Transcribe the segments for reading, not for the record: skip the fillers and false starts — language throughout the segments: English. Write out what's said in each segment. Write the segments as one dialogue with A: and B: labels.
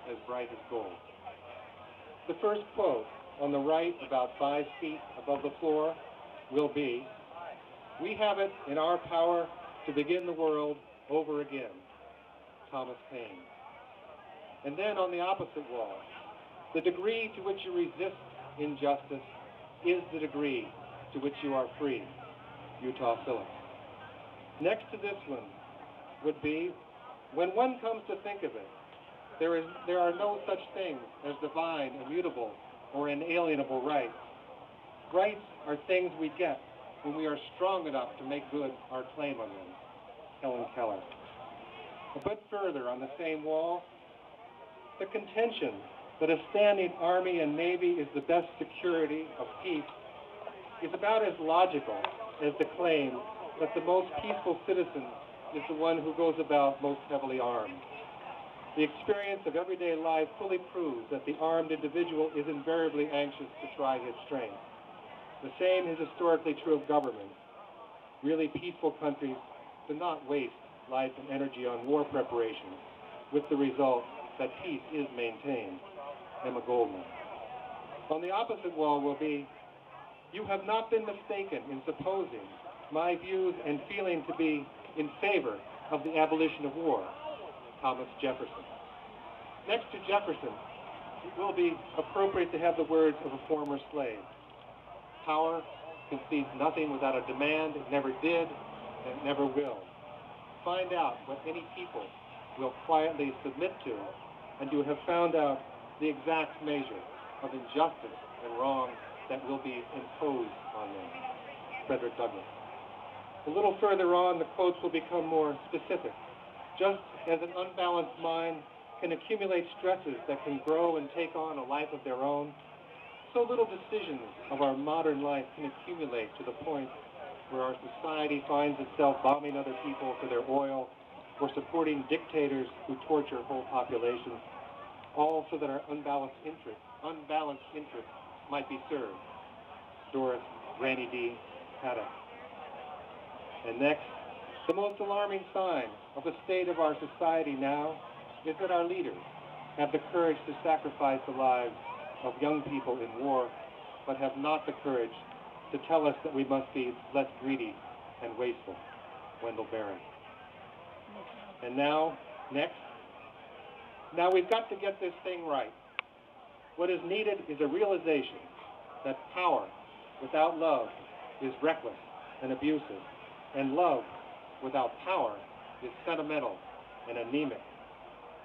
A: as bright as gold. The first quote on the right, about 5 feet above the floor, will be, "We have it in our power to begin the world over again." Thomas Paine. And then on the opposite wall, "The degree to which you resist injustice is the degree to which you are free." Utah Phillips. Next to this one would be, "When one comes to think of it, there are no such things as divine, immutable, or inalienable rights. Rights are things we get when we are strong enough to make good our claim on them." Helen Keller. A bit further on the same wall, "The contention that a standing army and navy is the best security of peace is about as logical as the claim that the most peaceful citizen is the one who goes about most heavily armed. The experience of everyday life fully proves that the armed individual is invariably anxious to try his strength. The same is historically true of governments. Really peaceful countries do not waste life and energy on war preparations, with the result that peace is maintained." Emma Goldman. On the opposite wall will be, "You have not been mistaken in supposing my views and feeling to be in favor of the abolition of war." Thomas Jefferson. Next to Jefferson, it will be appropriate to have the words of a former slave. "Power concedes nothing without a demand. It never did, and it never will. Find out what any people will quietly submit to, and you have found out the exact measure of injustice and wrong that will be imposed on them." Frederick Douglass. A little further on, the quotes will become more specific. "Just as an unbalanced mind can accumulate stresses that can grow and take on a life of their own, so little decisions of our modern life can accumulate to the point where our society finds itself bombing other people for their oil or supporting dictators who torture whole populations, all so that our unbalanced interests might be served." Doris Granny D. Haddock. And next, "The most alarming sign of the state of our society now is that our leaders have the courage to sacrifice the lives of young people in war, but have not the courage to tell us that we must be less greedy and wasteful." Wendell Berry. And now, next, "Now we've got to get this thing right. What is needed is a realization that power without love is reckless and abusive, and love without power is sentimental and anemic.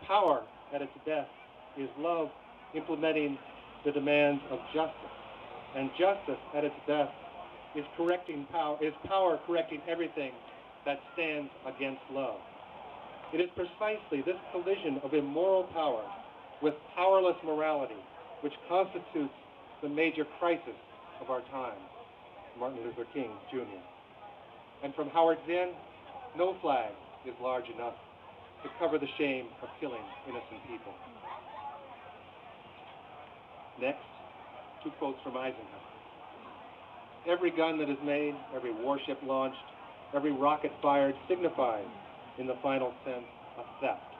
A: Power at its best is love implementing the demands of justice, and justice at its best is power correcting everything that stands against love. It is precisely this collision of immoral power with powerless morality which constitutes the major crisis of our time." Martin Luther King, Jr. And from Howard Zinn, "No flag is large enough to cover the shame of killing innocent people." Next, 2 quotes from Eisenhower. "Every gun that is made, every warship launched, every rocket fired signifies, in the final sense, a theft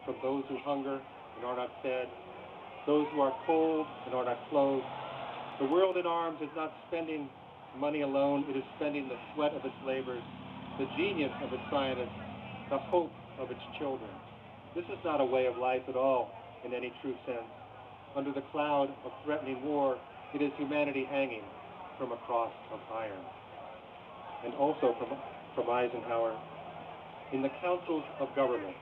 A: from those who hunger and are not fed, those who are cold and are not clothed. The world in arms is not spending money alone, it is spending the sweat of its labors, the genius of its scientists, the hope of its children. This is not a way of life at all, in any true sense. Under the cloud of threatening war, it is humanity hanging from a cross of iron." And also from Eisenhower, "In the councils of government,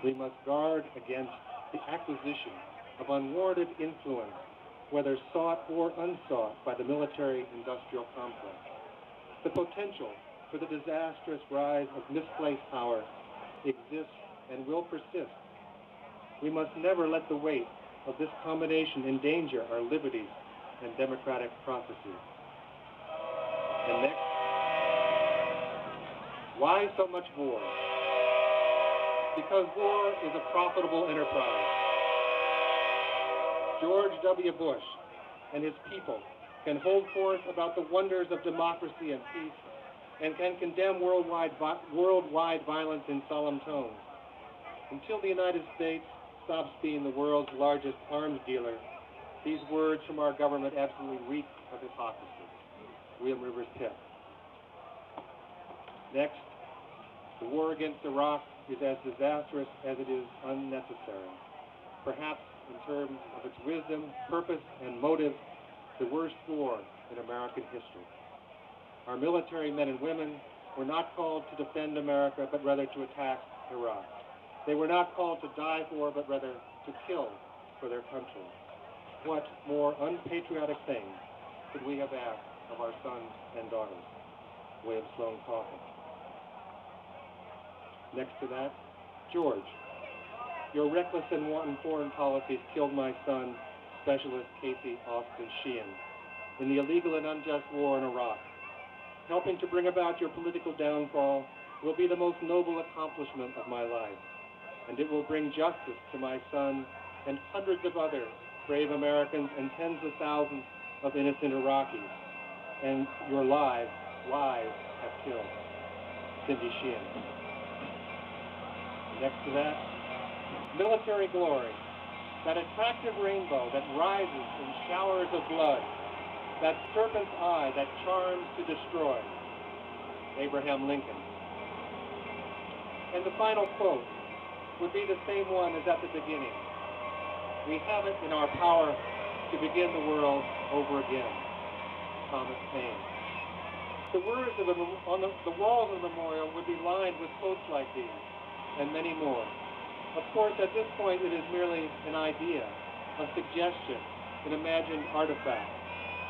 A: we must guard against the acquisition of unwarranted influence, whether sought or unsought by the military-industrial complex. The potential for the disastrous rise of misplaced power exists and will persist. We must never let the weight of this combination endanger our liberties and democratic processes." And next, "Why so much war? Because war is a profitable enterprise. George W. Bush and his people can hold forth about the wonders of democracy and peace, and can condemn worldwide violence in solemn tones. Until the United States stops being the world's largest arms dealer, these words from our government absolutely reek of hypocrisy. William Rivers Pitt. Next, the war against Iraq is as disastrous as it is unnecessary. Perhaps in terms of its wisdom, purpose, and motive, the worst war in American history. Our military men and women were not called to defend America, but rather to attack Iraq. They were not called to die for, but rather to kill for their country. What more unpatriotic thing could we have asked of our sons and daughters? William Sloane Coffin. Next to that, George. Your reckless and wanton foreign policies killed my son, Specialist Casey Austin Sheehan, in the illegal and unjust war in Iraq. Helping to bring about your political downfall will be the most noble accomplishment of my life, and it will bring justice to my son and hundreds of other brave Americans and tens of thousands of innocent Iraqis. And your lives have killed. Cindy Sheehan. Next to that, military glory, that attractive rainbow that rises in showers of blood, that serpent's eye that charms to destroy. Abraham Lincoln. And the final quote would be the same one as at the beginning. We have it in our power to begin the world over again. Thomas Paine. The words on the walls of the memorial would be lined with quotes like these, and many more. Of course, at this point, it is merely an idea, a suggestion, an imagined artifact,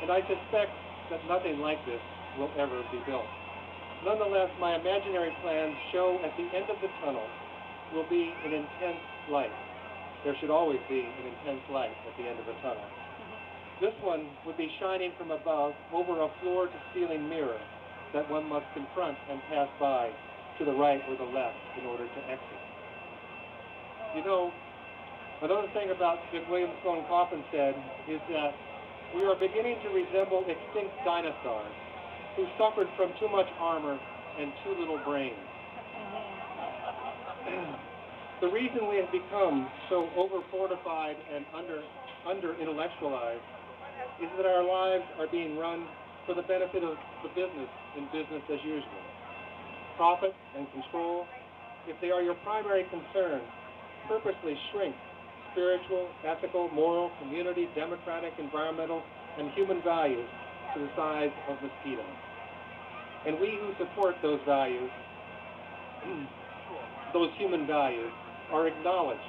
A: and I suspect that nothing like this will ever be built. Nonetheless, my imaginary plans show at the end of the tunnel will be an intense light. There should always be an intense light at the end of a tunnel. This one would be shining from above over a floor-to-ceiling mirror that one must confront and pass by to the right or the left in order to exit. You know, another thing about that William Sloane Coffin said is that we are beginning to resemble extinct dinosaurs who suffered from too much armor and too little brains. The reason we have become so over-fortified and under-intellectualized is that our lives are being run for the benefit of the business in business as usual. Profit and control, if they are your primary concern, purposely shrink spiritual, ethical, moral, community, democratic, environmental, and human values to the size of mosquitoes. And we who support those values, those human values, are acknowledged,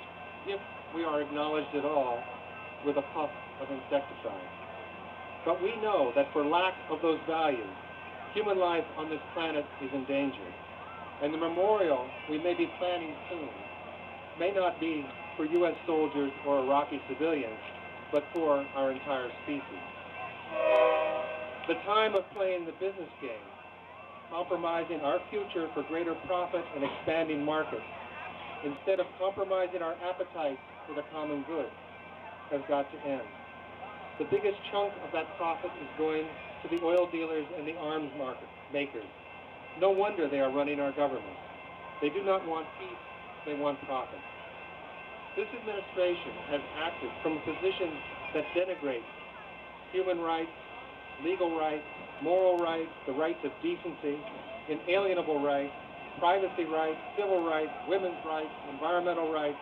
A: if we are acknowledged at all, with a puff of insecticide. But we know that for lack of those values, human life on this planet is in danger. And the memorial we may be planning soon may not be for U.S. soldiers or Iraqi civilians, but for our entire species. The time of playing the business game, compromising our future for greater profit and expanding markets, instead of compromising our appetite for the common good, has got to end. The biggest chunk of that profit is going to the oil dealers and the arms market makers. No wonder they are running our government. They do not want peace, they want profit. This administration has acted from a position that denigrates human rights, legal rights, moral rights, the rights of decency, inalienable rights, privacy rights, civil rights, women's rights, environmental rights,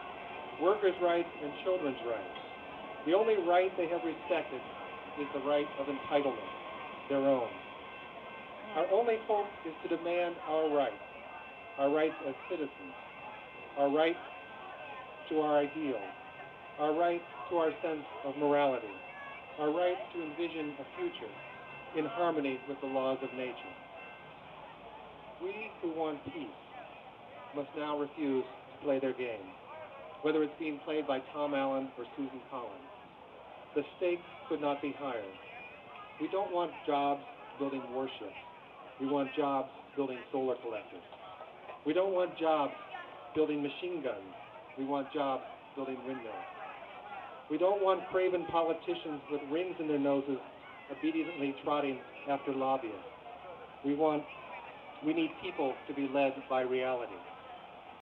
A: workers' rights, and children's rights. The only right they have respected is the right of entitlement, their own. Our only hope is to demand our rights as citizens, our right to our ideals, our right to our sense of morality, our right to envision a future in harmony with the laws of nature. We who want peace must now refuse to play their game, whether it's being played by Tom Allen or Susan Collins. The stakes could not be higher. We don't want jobs building warships. We want jobs building solar collectors. We don't want jobs building machine guns. We want jobs building windmills. We don't want craven politicians with rings in their noses obediently trotting after lobbyists. We need people to be led by reality.